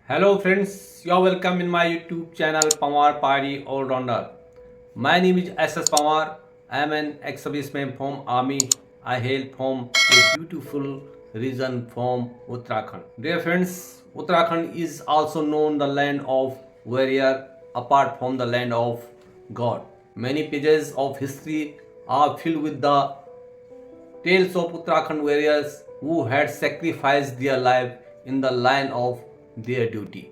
Hello friends, you're welcome in my YouTube channel Pamar Party All Rounder. My name is SS Pamar. I am an ex-serviceman from Army. I hail from a beautiful region from Uttarakhand. Dear friends, Uttarakhand is also known the land of warrior apart from the land of God. Many pages of history are filled with the tales of Uttarakhand warriors who had sacrificed their life in the line of their duty.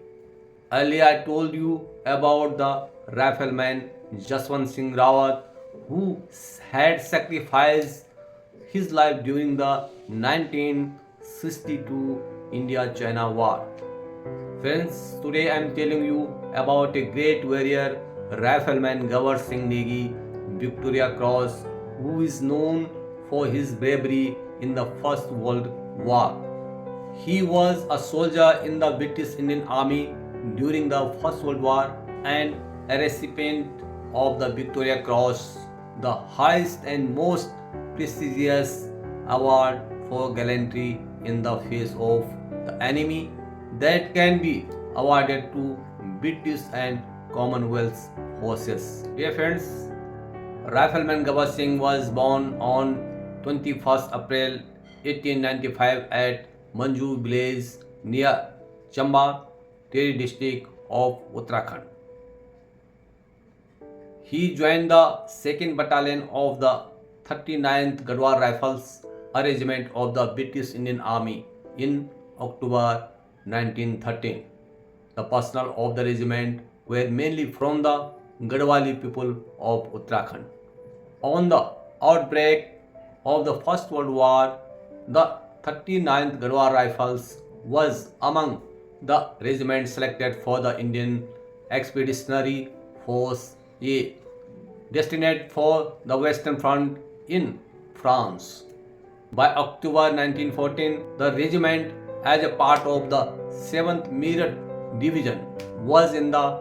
Earlier, I told you about the rifleman Jaswant Singh Rawat who had sacrificed his life during the 1962 India China War. Friends, today I am telling you about a great warrior, Rifleman Gawar Singh Negi, Victoria Cross, who is known for his bravery in the First World War. He was a soldier in the British Indian Army during the First World War and a recipient of the Victoria Cross, the highest and most prestigious award for gallantry in the face of the enemy that can be awarded to British and Commonwealth forces. Dear friends, Rifleman Gawar Singh was born on 21st April 1895 at Manju village near Chamba, Teri district of Uttarakhand. He joined the 2nd Battalion of the 39th Gadwar Rifles, a regiment of the British Indian Army, in October 1913. The personnel of the regiment were mainly from the Gadwali people of Uttarakhand. On the outbreak of the First World War, the 39th Gadwar Rifles was among the regiments selected for the Indian Expeditionary Force A, destined for the Western Front in France. By October 1914, the regiment, as a part of the 7th Meerut Division, was in the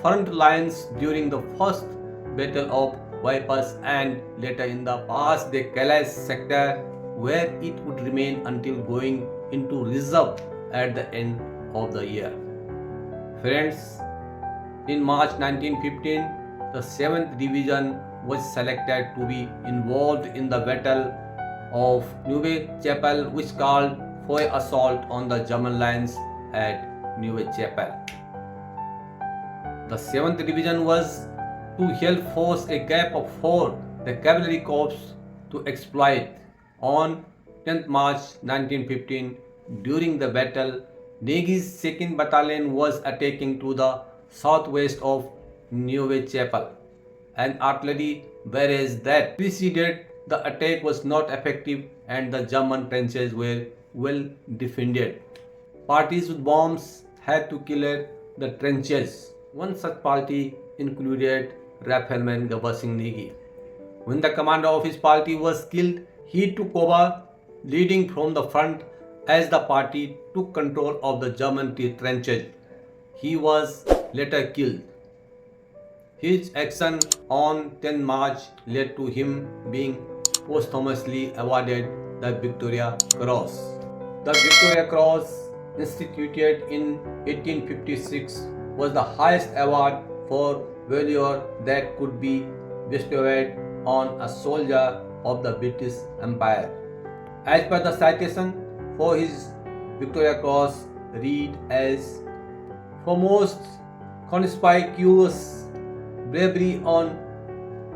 front lines during the First Battle of Vipers and later in the Pas de Calais sector, where it would remain until going into reserve at the end of the year. Friends, in March 1915, the 7th Division was selected to be involved in the Battle of Neuve Chapelle, which called for an assault on the German lines at Neuve Chapelle. The 7th Division was to help force a gap for the cavalry corps to exploit. On 10th March 1915, during the battle, Negi's 2nd Battalion was attacking to the southwest of Neuve Chapelle. An artillery barrage that preceded the attack was not effective and the German trenches were well defended. Parties with bombs had to clear the trenches. One such party included Rifleman Gawar Singh Negi. When the commander of his party was killed, he took over, leading from the front as the party took control of the German trenches. He was later killed. His action on 10 March led to him being posthumously awarded the Victoria Cross. The Victoria Cross, instituted in 1856, was the highest award for valor that could be bestowed on a soldier of the British Empire. As per the citation for his Victoria Cross read as for most conspicuous bravery on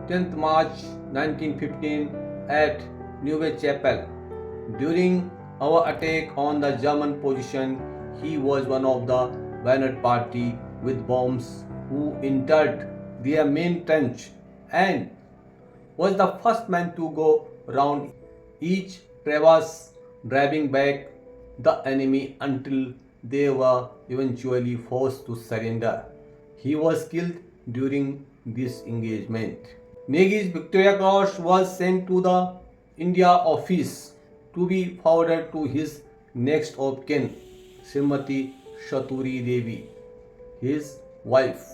10th March 1915 at Neuve Chapelle. During our attack on the German position, he was one of the bayonet party with bombs who entered their main trench and was the first man to go round each crevasse, driving back the enemy until they were eventually forced to surrender. He was killed during this engagement. Negi's Victoria Cross was sent to the India office to be forwarded to his next of kin, Srimati Shaturi Devi, his wife.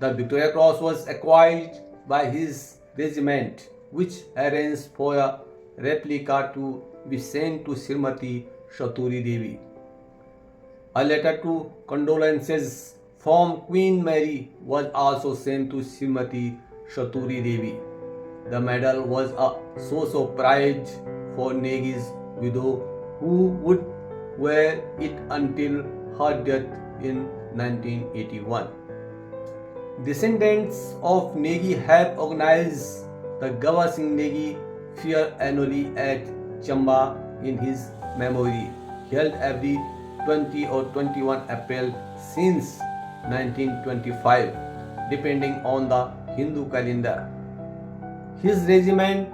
The Victoria Cross was acquired by his regiment, which arranged for a replica to be sent to Srimati Shaturi Devi. A letter to condolences from Queen Mary was also sent to Srimati Shaturi Devi. The medal was a source of pride for Negi's widow, who would wear it until her death in 1981. Descendants of Negi have organized the Gawar Singh Negi Fair annually at Chamba in his memory, held every 20 or 21 April since 1925, depending on the Hindu calendar. His regiment,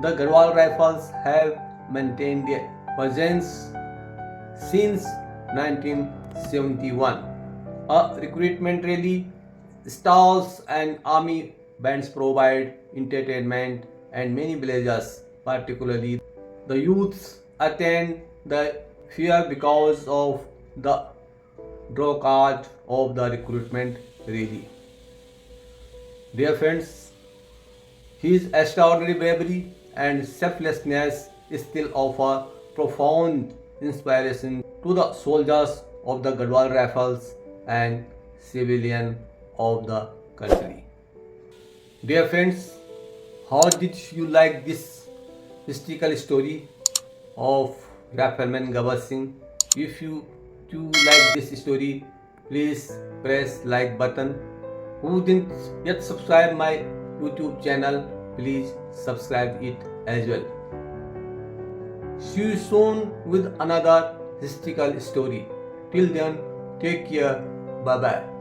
the Garhwal Rifles, have maintained their presence since 1971. A recruitment rally, stalls and army bands provide entertainment, and many villagers, particularly the youths, attend the fair because of the draw card of the recruitment rally. Dear friends, his extraordinary bravery and selflessness still offer profound inspiration to the soldiers of the Garhwal Rifles and civilian of the country. Dear friends, how did you like this historical story of Rifleman Gawar Singh? If you like this story, please press like button. Who didn't yet subscribe my YouTube channel, please subscribe it as well. See you soon with another historical story. Till then, take care. Bye bye.